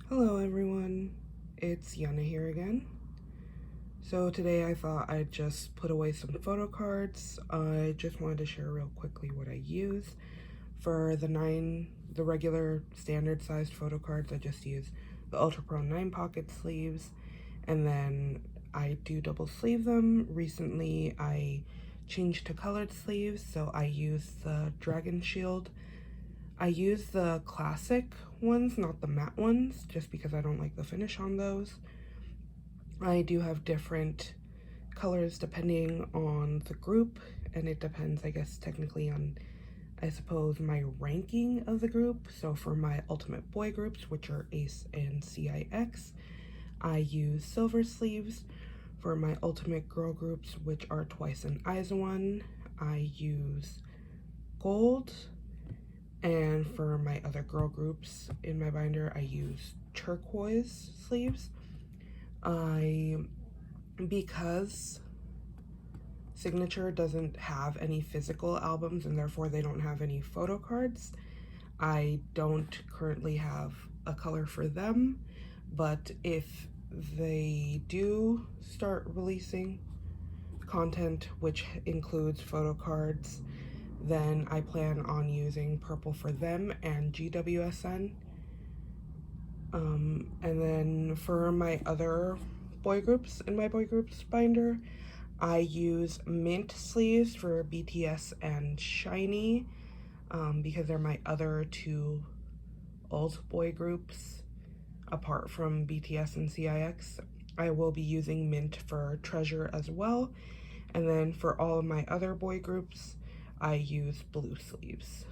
Hello everyone, it's Yana here again. So today I thought I'd just put away some photo cards. I just wanted to share real quickly what I use. For the regular standard sized photo cards, I just use the Ultra Pro 9 pocket sleeves, and then I do double sleeve them. Recently I changed to colored sleeves, so I use the Dragon Shield. I use the classic ones, not the matte ones, just because I don't like the finish on those. I do have different colors depending on the group, and it depends, I guess, technically on, I suppose, my ranking of the group. So for my ultimate boy groups, which are ACE and CIX, I use silver sleeves. For my ultimate girl groups, which are Twice and IZ*ONE, I use gold. And for my other girl groups in my binder, I use turquoise sleeves. Because Signature doesn't have any physical albums and therefore they don't have any photo cards, I don't currently have a color for them. But if they do start releasing content which includes photo cards, then I plan on using purple for them and GWSN. And then for my other boy groups in my boy groups binder, I use mint sleeves for BTS and SHINee, because they're my other two alt boy groups apart from BTS and CIX. I will be using mint for Treasure as well. And then for all of my other boy groups, I use blue sleeves.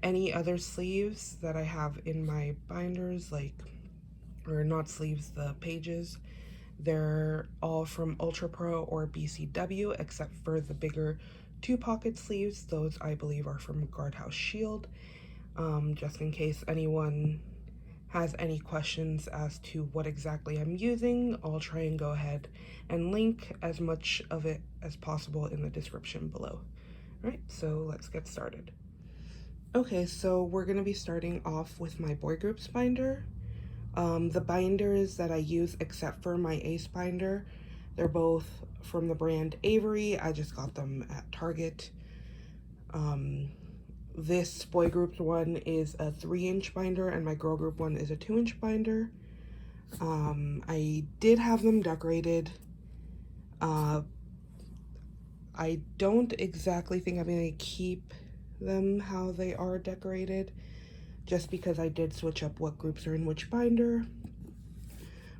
Any other sleeves that I have in my binders, or not sleeves, the pages, they're all from Ultra Pro or BCW, except for the bigger 2-pocket sleeves. Those I believe are from Guardhouse Shield. Just in case anyone has any questions as to what exactly I'm using, I'll try and go ahead and link as much of it as possible in the description below. All right, so let's get started. Okay, so we're gonna be starting off with my boy groups binder. The binders that I use, except for my ACE binder, they're both from the brand Avery. I just got them at Target. This boy group one is a 3-inch binder and my girl group one is a 2-inch binder. I did have them decorated. I don't exactly think I'm gonna keep them how they are decorated, just because I did switch up what groups are in which binder.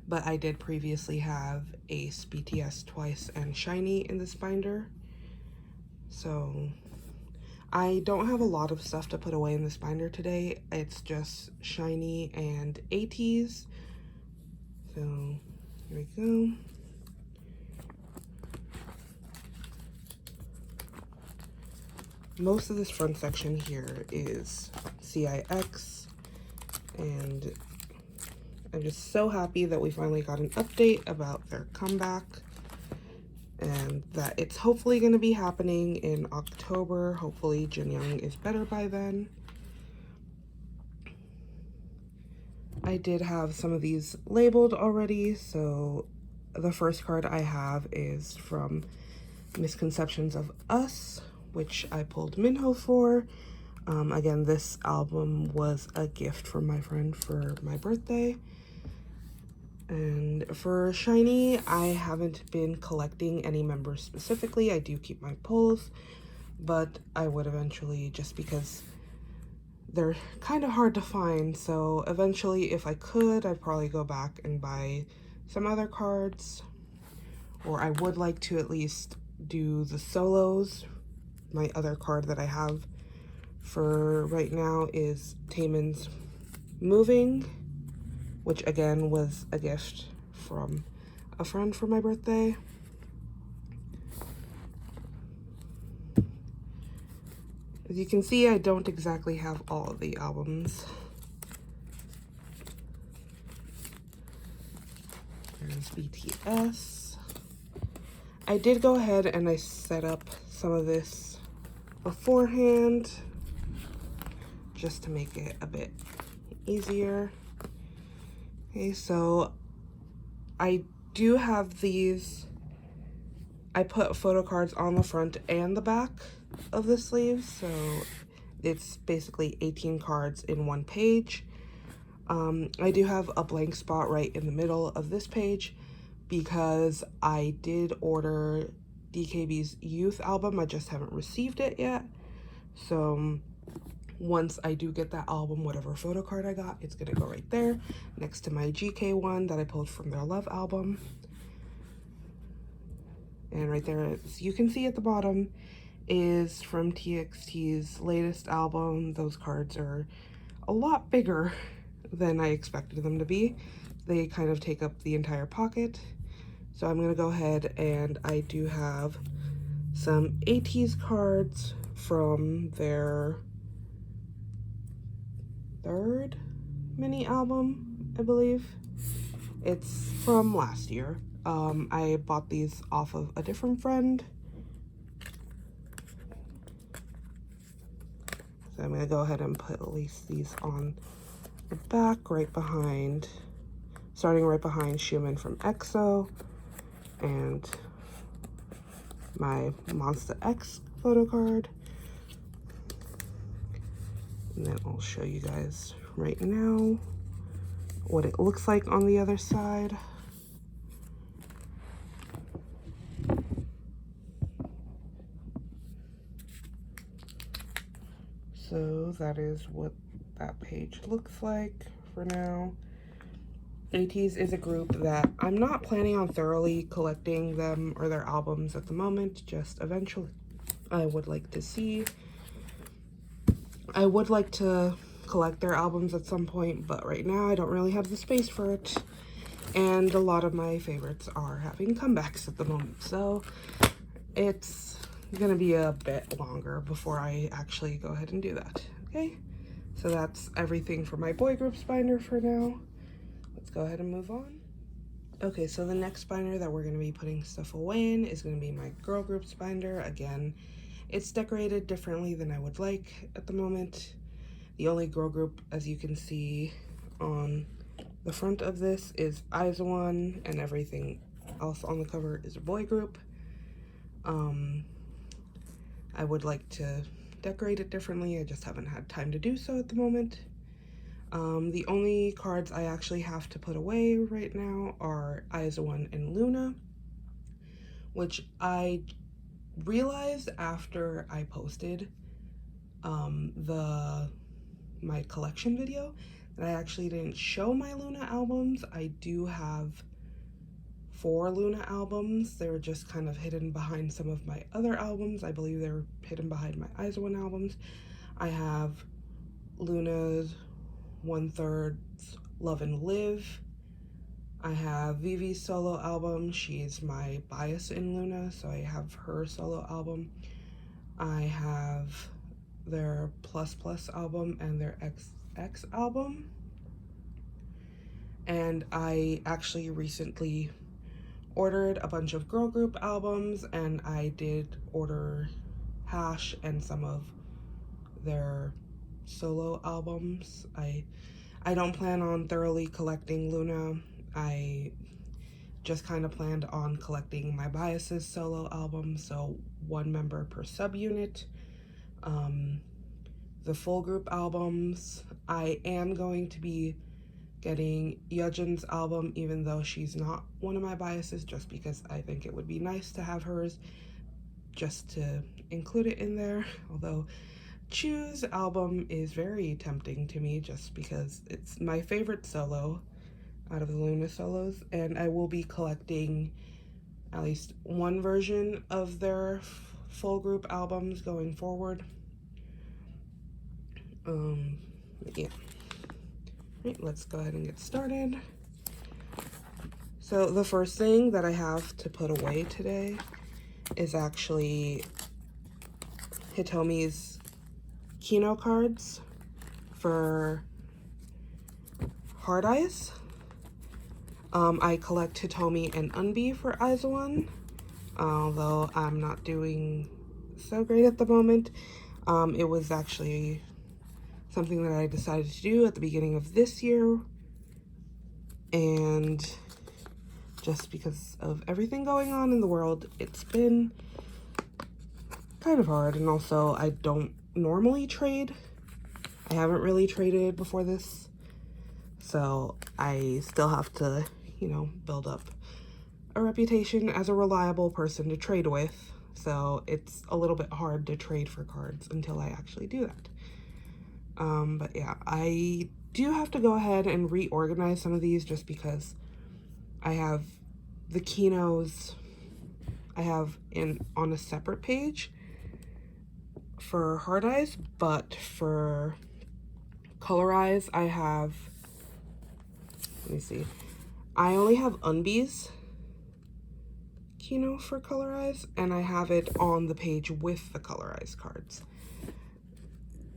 But I did previously have ACE, BTS, Twice, and SHINee in this binder. So I don't have a lot of stuff to put away in this binder today. It's just SHINee and ATEEZ. So here we go. Most of this front section here is CIX, and I'm just so happy that we finally got an update about their comeback and that it's hopefully going to be happening in October. Hopefully Jin Young is better by then. I did have some of these labeled already, so the first card I have is from Misconceptions of Us, which I pulled Minho for. Again, this album was a gift from my friend for my birthday. And for SHINee, I haven't been collecting any members specifically. I do keep my pulls, but I would eventually, just because they're kind of hard to find. So eventually, if I could, I'd probably go back and buy some other cards. Or I would like to at least do the solos. My other card that I have for right now is Taemin's Moving, which again was a gift from a friend for my birthday. As you can see, I don't exactly have all of the albums. There's BTS. I did go ahead and I set up some of this beforehand just to make it a bit easier. Okay, so I do have these. I put photo cards on the front and the back of the sleeves, so it's basically 18 cards in one page. I do have a blank spot right in the middle of this page because I did order DKB's youth album. I just haven't received it yet. So once I do get that album, whatever photo card I got, it's gonna go right there next to my GK one that I pulled from their Love album. And right there, as you can see at the bottom, is from TXT's latest album. Those cards are a lot bigger than I expected them to be. They kind of take up the entire pocket. So I'm gonna go ahead, and I do have some ATEEZ cards from their third mini album, I believe. It's from last year. I bought these off of a different friend. So I'm gonna go ahead and place these on the back, right behind, starting right behind Schumann from EXO and my Monster X photo card. And then I'll show you guys right now what it looks like on the other side. So that is what that page looks like for now. ATEEZ is a group that I'm not planning on thoroughly collecting them or their albums at the moment, just eventually I would like to see. I would like to collect their albums at some point, but right now I don't really have the space for it. And a lot of my favorites are having comebacks at the moment, so it's gonna be a bit longer before I actually go ahead and do that. Okay, so that's everything for my boy groups binder for now. Let's go ahead and move on. Okay, so the next binder that we're going to be putting stuff away in is going to be my girl groups binder. Again, it's decorated differently than I would like at the moment. The only girl group, as you can see on the front of this, is ATEEZ, and everything else on the cover is a boy group. I would like to decorate it differently. I just haven't had time to do so at the moment. The only cards I actually have to put away right now are ATEEZ and Loona, which I realized after I posted my collection video that I actually didn't show my Loona albums. I do have 4 Loona albums. They were just kind of hidden behind some of my other albums. I believe they were hidden behind my ATEEZ albums. I have Loona's 1/3 Love and Live. I have Vivi's solo album. She's my bias in Loona, so I have her solo album. I have their Plus Plus album and their XX album. And I actually recently ordered a bunch of girl group albums, and I did order Hash and some of their solo albums. I don't plan on thoroughly collecting Loona. I just kind of planned on collecting my biases solo album, so 1 member per subunit. The full group albums, I am going to be getting Yeon's album, even though she's not one of my biases, just because I think it would be nice to have hers, just to include it in there. Although Chu's album is very tempting to me, just because it's my favorite solo out of the Loona solos, and I will be collecting at least 1 version of their full group albums going forward. Yeah. Right, let's go ahead and get started. So the first thing that I have to put away today is actually Hitomi's Kino cards for Hard Eyes. I collect Hitomi and Unbi for ATEEZ, although I'm not doing so great at the moment. It was actually something that I decided to do at the beginning of this year, and just because of everything going on in the world, it's been kind of hard. And also, I don't normally trade. I haven't really traded before this, so I still have to, you know, build up a reputation as a reliable person to trade with. So it's a little bit hard to trade for cards until I actually do that. But yeah, I do have to go ahead and reorganize some of these just because I have the Kinos I have on a separate page for Hard Eyes, but for Color Eyes I have, let me see, I only have Unbee's Kino for Color Eyes, and I have it on the page with the Color Eyes cards.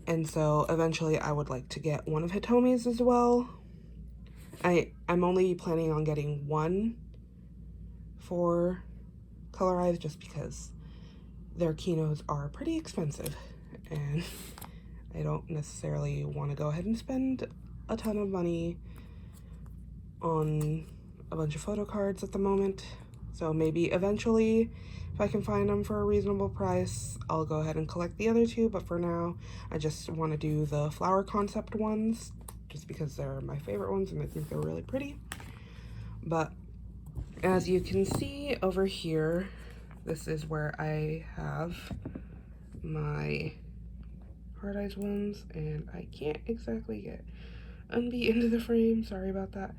And so eventually I would like to get one of Hitomi's as well. I'm only planning on getting one for Color Eyes just because their Kinos are pretty expensive, and I don't necessarily want to go ahead and spend a ton of money on a bunch of photo cards at the moment. So maybe eventually, if I can find them for a reasonable price, I'll go ahead and collect the other two. But for now, I just want to do the flower concept ones just because they're my favorite ones and I think they're really pretty. But as you can see over here, this is where I have my Hard Eyes ones, and I can't exactly get Unbee into the frame, sorry about that.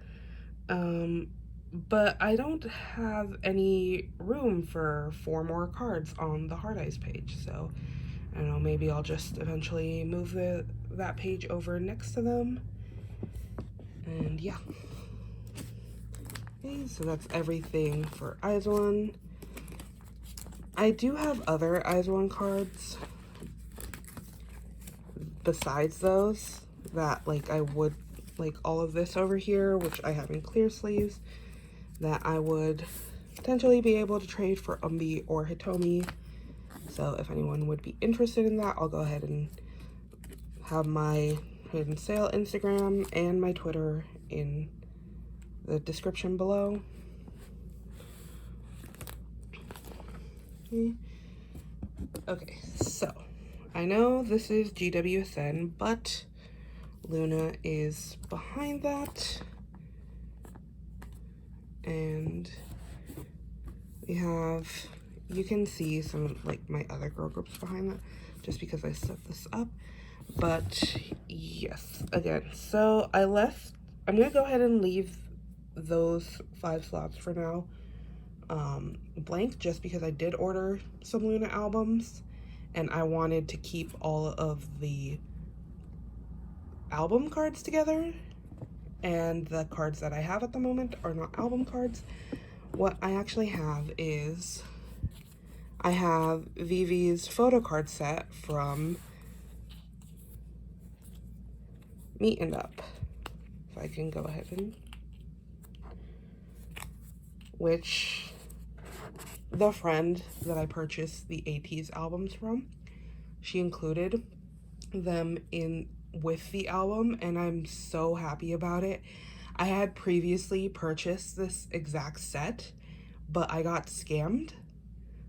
But I don't have any room for 4 more cards on the Hard Eyes page, so I don't know, maybe I'll just eventually move that page over next to them. And yeah. Okay, so that's everything for Eyes One. I do have other Eyes One cards besides those that, like, I would, like all of this over here, which I have in clear sleeves, that I would potentially be able to trade for Unbee or Hitomi. So if anyone would be interested in that, I'll go ahead and have my hidden sale Instagram and my Twitter in the description below. Okay, so I know this is GWSN, but Loona is behind that. And we have, you can see some of like my other girl groups behind that just because I set this up. But yes, again, so I'm gonna go ahead and leave those 5 slots for now blank just because I did order some Loona albums and I wanted to keep all of the album cards together, and the cards that I have at the moment are not album cards. What I actually have is I have Vivi's photo card set from Meet and Up. If I can go ahead and, which the friend that I purchased the ATEEZ albums from, she included them in with the album, and I'm so happy about it. I had previously purchased this exact set, but I got scammed,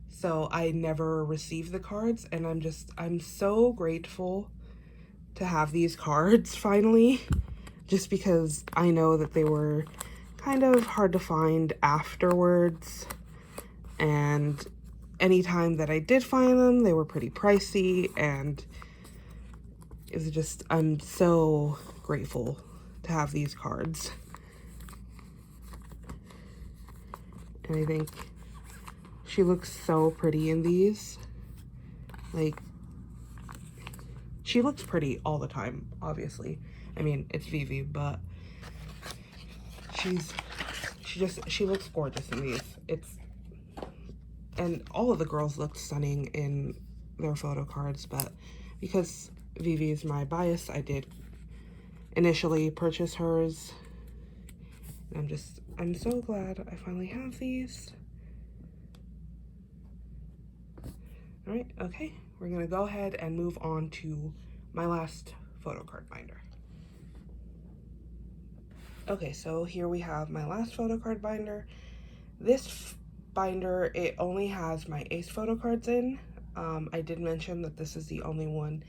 so I never received the cards, and I'm so grateful to have these cards finally, just because I know that they were kind of hard to find afterwards, and anytime that I did find them, they were pretty pricey, and it was just, I'm so grateful to have these cards. And I think she looks so pretty in these. Like, she looks pretty all the time, obviously. I mean, it's Vivi, but she looks gorgeous in these. And all of the girls looked stunning in their photo cards, but because Vivi is my bias, I did initially purchase hers. And I'm so glad I finally have these. All right, okay, we're gonna go ahead and move on to my last photo card binder. Okay, so here we have my last photo card binder. This binder, it only has my ACE photo cards in. I did mention that this is the only one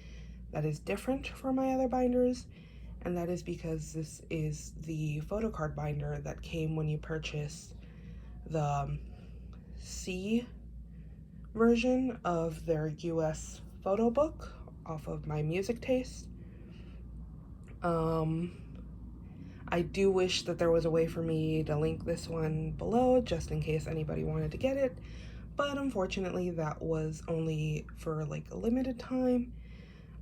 that is different from my other binders, and that is because this is the photo card binder that came when you purchase the C version of their US photo book off of My Music Taste. I do wish that there was a way for me to link this one below just in case anybody wanted to get it, but unfortunately that was only for like a limited time.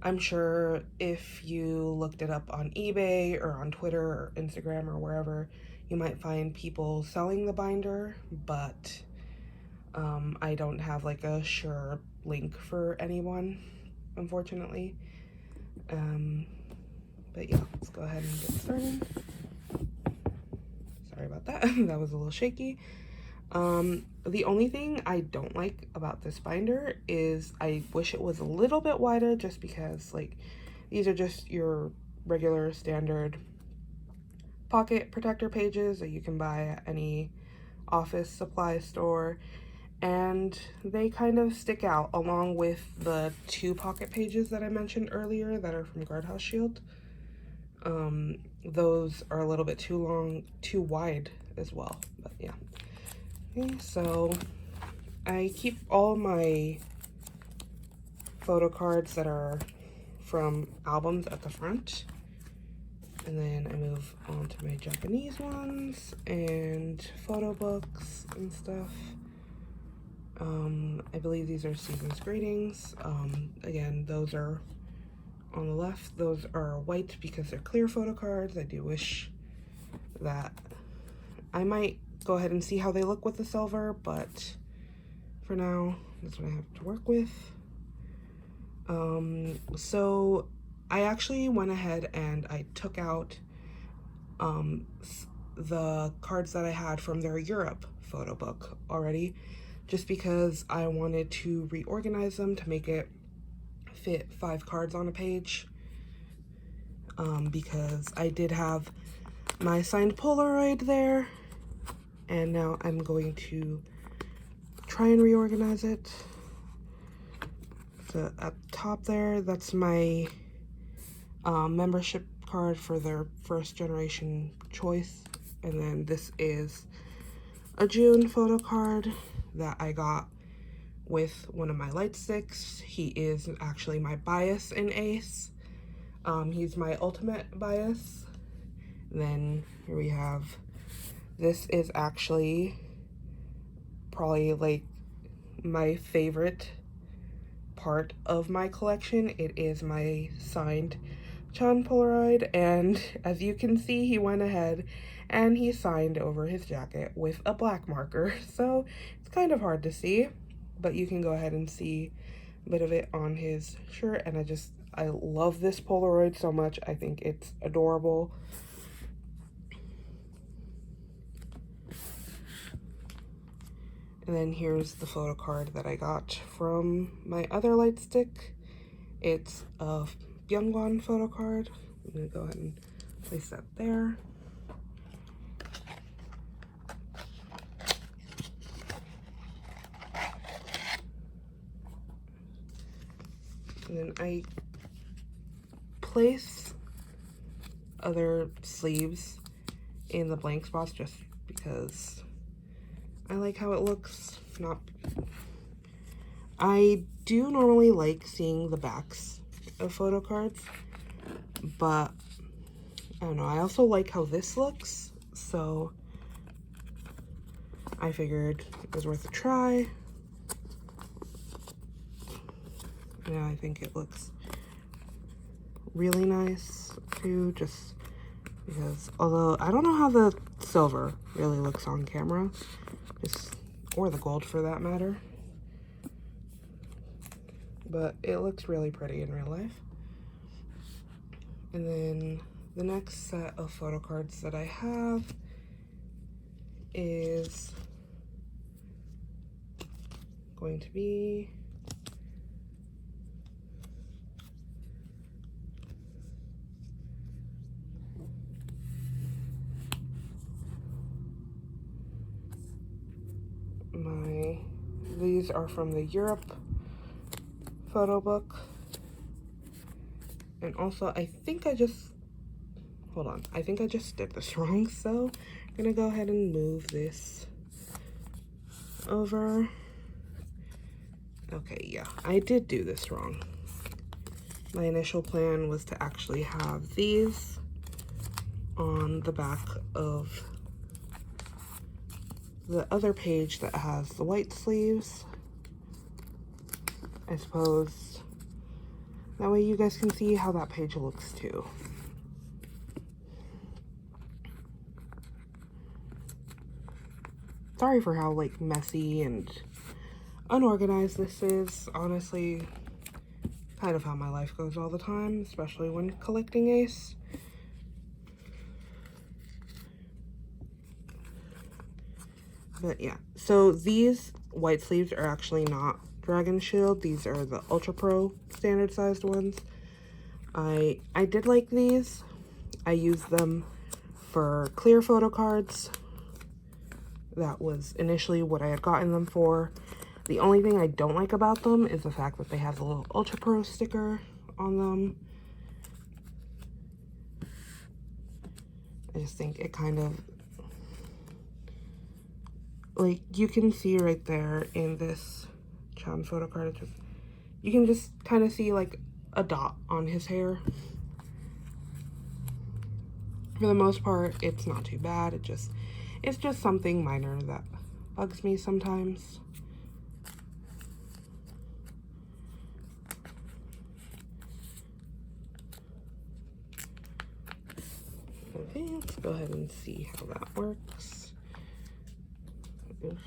I'm sure if you looked it up on eBay or on Twitter or Instagram or wherever, you might find people selling the binder, but I don't have like a sure link for anyone, unfortunately. But yeah, let's go ahead and get started. Sorry about that. That was a little shaky. The only thing I don't like about this binder is I wish it was a little bit wider, just because like these are just your regular standard pocket protector pages that you can buy at any office supply store, and they kind of stick out along with the 2 pocket pages that I mentioned earlier that are from Guardhouse Shield. Those are a little bit too long, too wide as well, but yeah. Okay, so I keep all my photo cards that are from albums at the front, and then I move on to my Japanese ones and photo books and stuff. I believe these are Season's Greetings. Again, those are on the left. Those are white because they're clear photo cards. I do wish that I might go ahead and see how they look with the silver, but for now, that's what I have to work with. So I actually went ahead and I took out the cards that I had from their Europe photo book already, just because I wanted to reorganize them to make it fit 5 cards on a page, because I did have my signed Polaroid there, and now I'm going to try and reorganize it. So at the top there, that's my membership card for their first generation choice, and then this is a June photo card that I got with one of my light sticks. He is actually my bias in ACE. He's my ultimate bias. And then here we have, this is actually probably like my favorite part of my collection. It is my signed Chan Polaroid, and as you can see, he went ahead and he signed over his jacket with a black marker, so it's kind of hard to see, but you can go ahead and see a bit of it on his shirt. And I love this Polaroid so much. I think it's adorable. And then here's the photo card that I got from my other light stick. It's a Byungwon photo card. I'm gonna go ahead and place that there. And then I place other sleeves in the blank spots just because I like how it looks. I do normally like seeing the backs of photo cards, but I don't know, I also like how this looks, so I figured it was worth a try. Yeah, I think it looks really nice too, just because, although I don't know how the silver really looks on camera, or the gold for that matter, but it looks really pretty in real life. And then the next set of photo cards that I have is going to be These are from the Europe photo book. And also, I think I just, hold on, I think I just did this wrong, so I'm gonna go ahead and move this over. Okay, yeah, I did do this wrong. My initial plan was to actually have these on the back of the other page that has the white sleeves. I suppose that way you guys can see how that page looks too. Sorry for how like messy and unorganized this is. Honestly, kind of how my life goes all the time, especially when collecting ACE. But yeah, so these white sleeves are actually not Dragon Shield. These are the Ultra Pro standard sized ones. I did like these. I used them for clear photo cards. That was initially what I had gotten them for. The only thing I don't like about them is the fact that they have the little Ultra Pro sticker on them. I just think it kind of, like, you can see right there in this Chan photo card, you can just kind of see like a dot on his hair. For the most part, it's not too bad. It's just something minor that bugs me sometimes. Okay, let's go ahead and see how that works. Oof.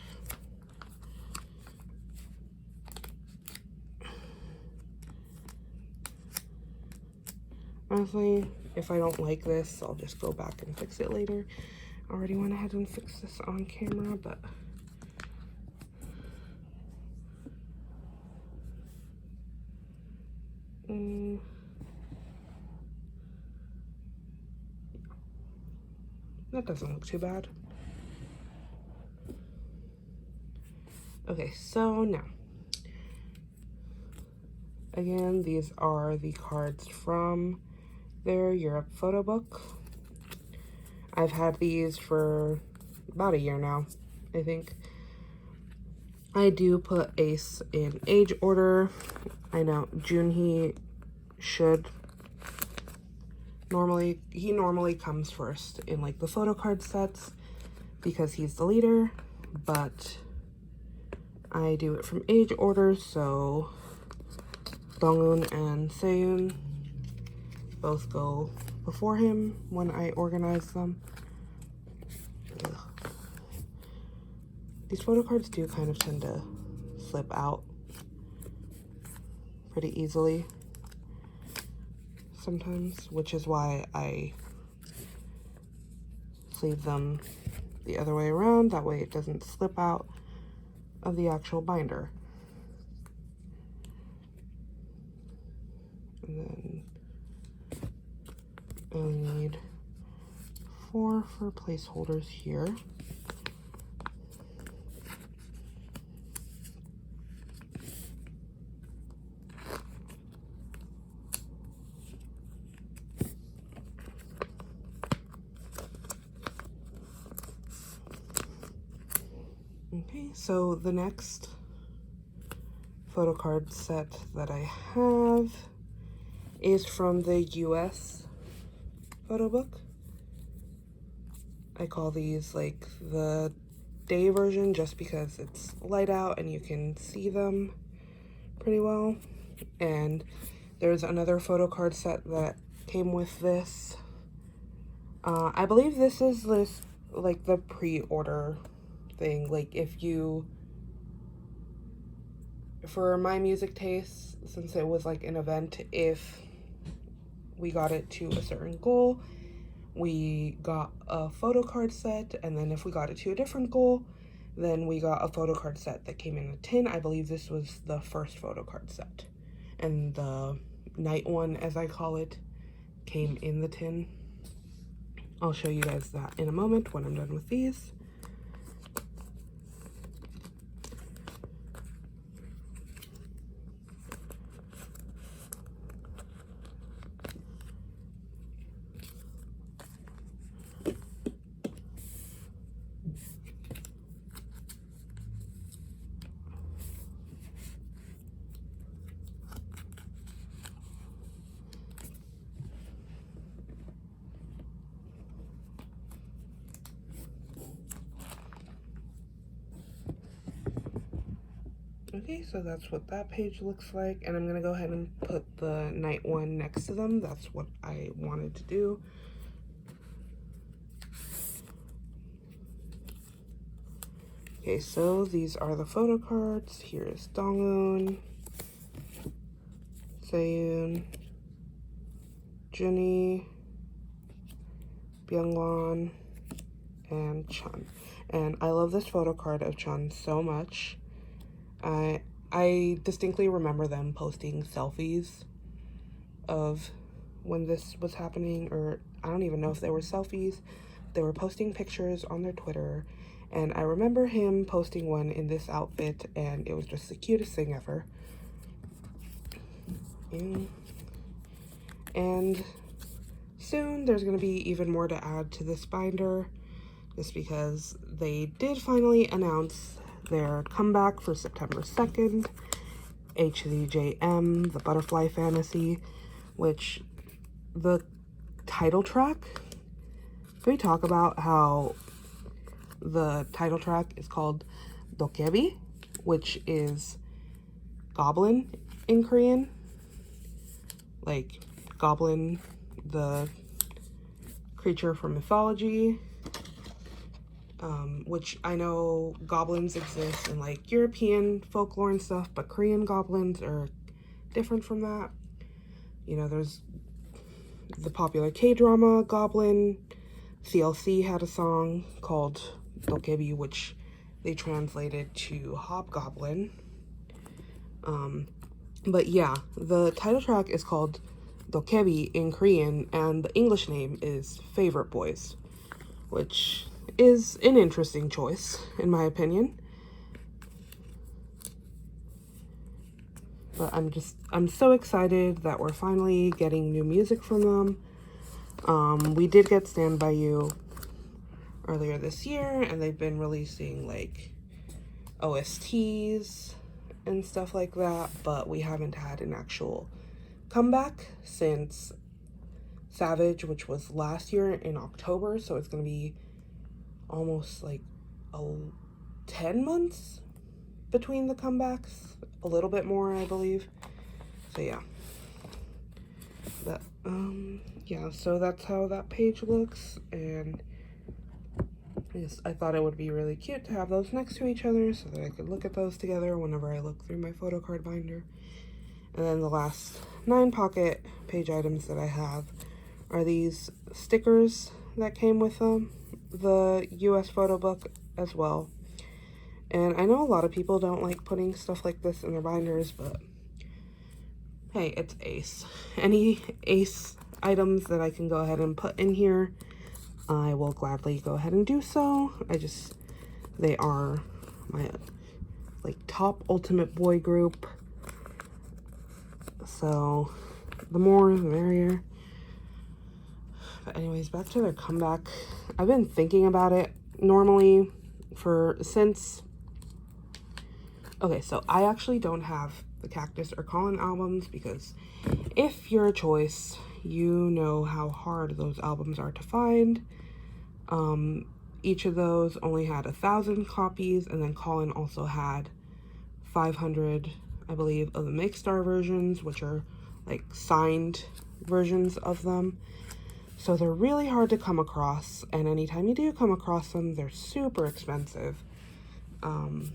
Honestly, if I don't like this, I'll just go back and fix it later. I already went ahead and fixed this on camera, but that doesn't look too bad. Okay, so now, again, these are the cards from their Europe photo book. I've had these for about a year now, I think. I do put ACE in age order. I know SHINee should normally, he normally comes first in like the photo card sets because he's the leader, but I do it from age order, so Dongun and Seiyun both go before him when I organize them. Ugh. These photo cards do kind of tend to slip out pretty easily sometimes, which is why I sleeve them the other way around. That way it doesn't slip out of the actual binder. And then I need 4 for placeholders here. Okay, so the next photo card set that I have is from the US photo book. I call these like the day version just because it's light out and you can see them pretty well. And there's another photo card set that came with this. I believe this is like the pre-order thing. Like if you, for my music taste, since it was like an event, if we got it to a certain goal, we got a photo card set, and then if we got it to a different goal, then we got a photo card set that came in a tin. I believe this was the first photo card set, and the night one, as I call it, came in the tin. I'll show you guys that in a moment when I'm done with these. Okay, so that's what that page looks like, and I'm gonna go ahead and put the night one next to them. That's what I wanted to do. Okay, so these are the photo cards. Here is Donghoon, Seyoon, SHINee, Byungwon, and Chun. And I love this photo card of Chun so much. I distinctly remember them posting selfies of when this was happening, or I don't even know if they were selfies. They were posting pictures on their Twitter, and I remember him posting one in this outfit, and it was just the cutest thing ever. And soon there's going to be even more to add to this binder, just because they did finally announce their comeback for September 2nd, HZJM, the Butterfly Fantasy, which the title track, can we talk about how the title track is called Dokebi, which is goblin in Korean, like goblin, the creature from mythology, which I know goblins exist in like European folklore and stuff, but Korean goblins are different from that. You know, there's the popular K-drama Goblin. CLC had a song called Dokebi, which they translated to Hobgoblin. But yeah, the title track is called Dokebi in Korean, and the English name is Favorite Boys, which is an interesting choice, in my opinion. But I'm so excited that we're finally getting new music from them. We did get Stand By You earlier this year, and they've been releasing like OSTs and stuff like that, but we haven't had an actual comeback since Savage, which was last year in October, so it's gonna be almost like 10 months between the comebacks, a little bit more, I believe. So yeah, yeah, so that's how that page looks, and I thought it would be really cute to have those next to each other so that I could look at those together whenever I look through my photo card binder. And then the last 9 pocket page items that I have are these stickers that came with them, the US photo book as well. And I know a lot of people don't like putting stuff like this in their binders, but hey, it's ACE. Any ACE items that I can go ahead and put in here, I will gladly go ahead and do so. They are my like top ultimate boy group, so the more the merrier. But anyways, back to their comeback. I've been thinking about it normally okay, so I actually don't have the Cactus or Colin albums, because if you're a choice, you know how hard those albums are to find. Each of those only had 1,000 copies, and then Colin also had 500, I believe, of the Mixstar versions, which are like signed versions of them. So they're really hard to come across, and anytime you do come across them, they're super expensive. And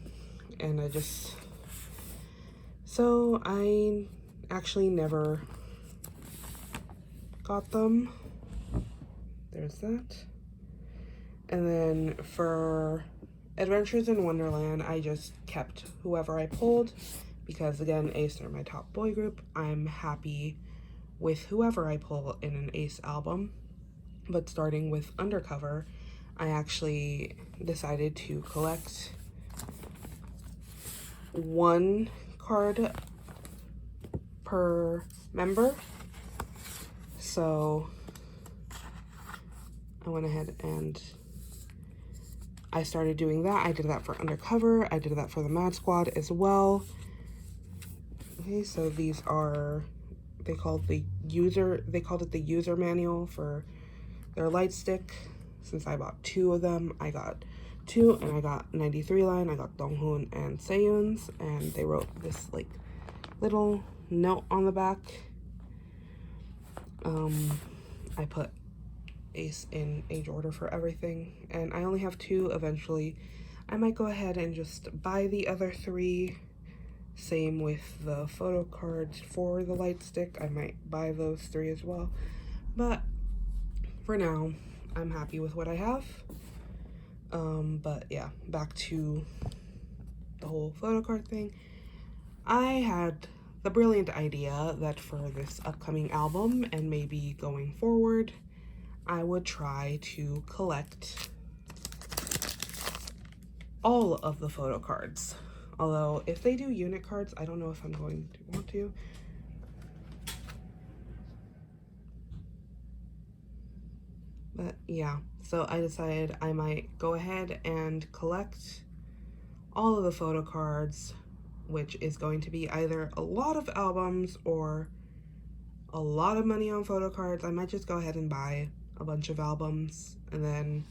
so I actually never got them. There's that. And then for Adventures in Wonderland, I just kept whoever I pulled, because again, ACE are my top boy group. I'm happy with whoever I pull in an ACE album. But starting with Undercover, I actually decided to collect 1 card per member. So I went ahead and I started doing that. I did that for Undercover. I did that for the Mad Squad as well. Okay, so these are, they called it the user manual for their light stick. Since I bought 2 of them, I got 2, and I got 93 line. I got Donghoon and Seyoon's, and they wrote this like little note on the back. I put ACE in age order for everything, and I only have 2 eventually. I might go ahead and just buy the other 3. Same with the photo cards for the light stick. I might buy those 3 as well. But for now, I'm happy with what I have. But yeah, back to the whole photo card thing. I had the brilliant idea that for this upcoming album and maybe going forward, I would try to collect all of the photo cards. Although if they do unit cards, I don't know if I'm going to want to. But yeah, so I decided I might go ahead and collect all of the photo cards, which is going to be either a lot of albums or a lot of money on photo cards. I might just go ahead and buy a bunch of albums, and then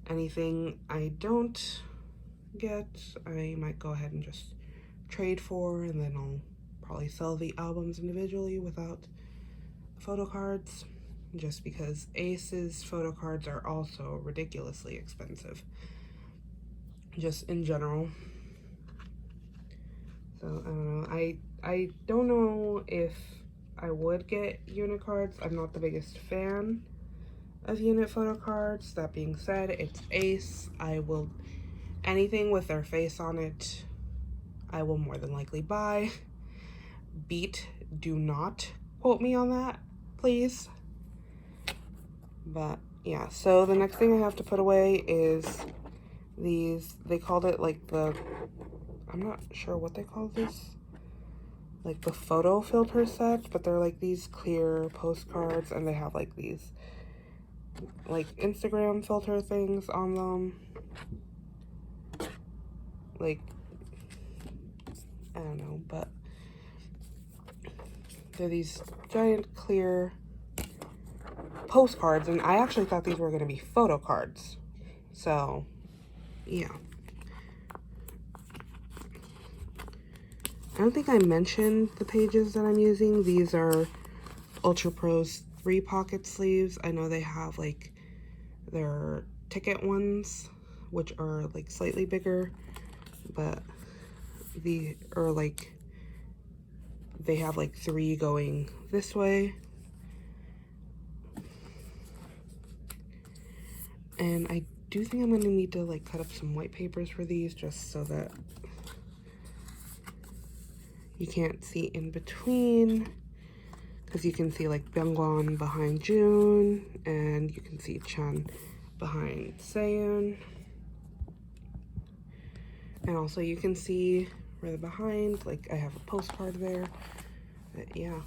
anything I don't get, I might go ahead and just trade for, and then I'll probably sell the albums individually without photo cards, just because ACE's photo cards are also ridiculously expensive, just in general. So I don't know. I don't know if I would get unit cards. I'm not the biggest fan of unit photo cards. That being said, it's ACE. I will, anything with their face on it, I will more than likely buy. Beat, do not quote me on that, please. But yeah, so the next thing I have to put away is these, they called it like the, I'm not sure what they call this, like the photo filter set, but they're like these clear postcards, and they have like these like Instagram filter things on them. Like, I don't know, but they're these giant clear postcards, and I actually thought these were going to be photo cards. So yeah, I don't think I mentioned the pages that I'm using. These are Ultra Pro's 3 pocket sleeves. I know they have like their ticket ones, which are like slightly bigger, but the are like, they have like 3 going this way. And I do think I'm gonna need to like cut up some white papers for these, just so that you can't see in between, because you can see like Byungwon behind June, and you can see Chan behind Seyoon, and also you can see where they're behind, like I have a postcard there. But yeah,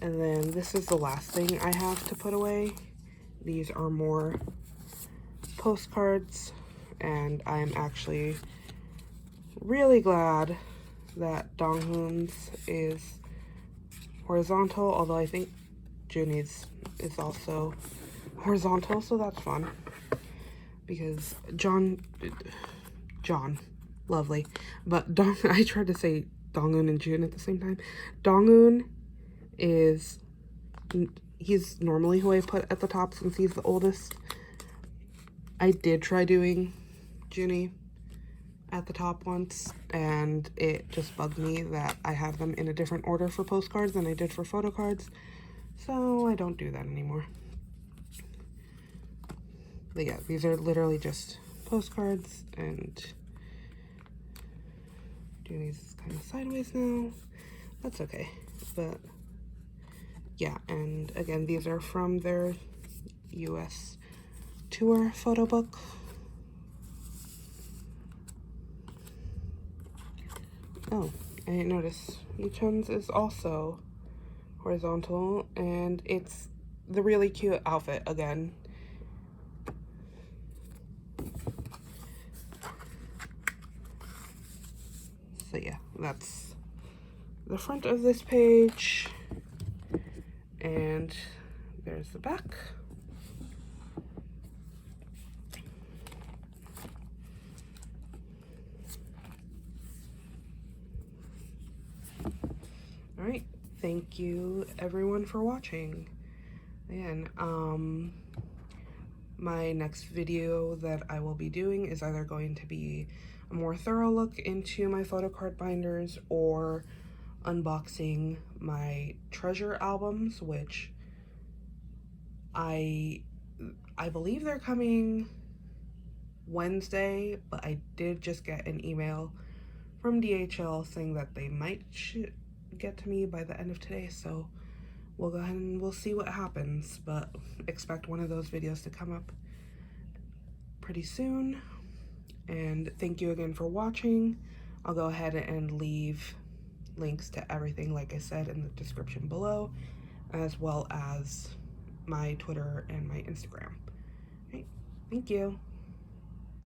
and then this is the last thing I have to put away. These are more postcards, and I'm actually really glad that Donghoon's is horizontal, although I think Junie's is also horizontal, so that's fun. Because John, lovely, but I tried to say Donghoon and June at the same time. Donghoon is, he's normally who I put at the top since he's the oldest. I did try doing Junie at the top once, and it just bugged me that I have them in a different order for postcards than I did for photo cards, so I don't do that anymore. But yeah, these are literally just postcards, and Junie's kind of sideways now. That's okay, but yeah, and again, these are from their US tour photo book. Oh, I didn't notice. Yichun's is also horizontal, and it's the really cute outfit again. So yeah, that's the front of this page, and there's the back. thank you everyone for watching. And my next video that I will be doing is either going to be a more thorough look into my photo card binders or unboxing my treasure albums, which I believe they're coming Wednesday, but I did just get an email from DHL saying that they might get to me by the end of today, so we'll go ahead and we'll see what happens, but expect one of those videos to come up pretty soon. And thank you again for watching. I'll go ahead and leave links to everything, like I said, in the description below, as well as my Twitter and my Instagram. Right, thank you.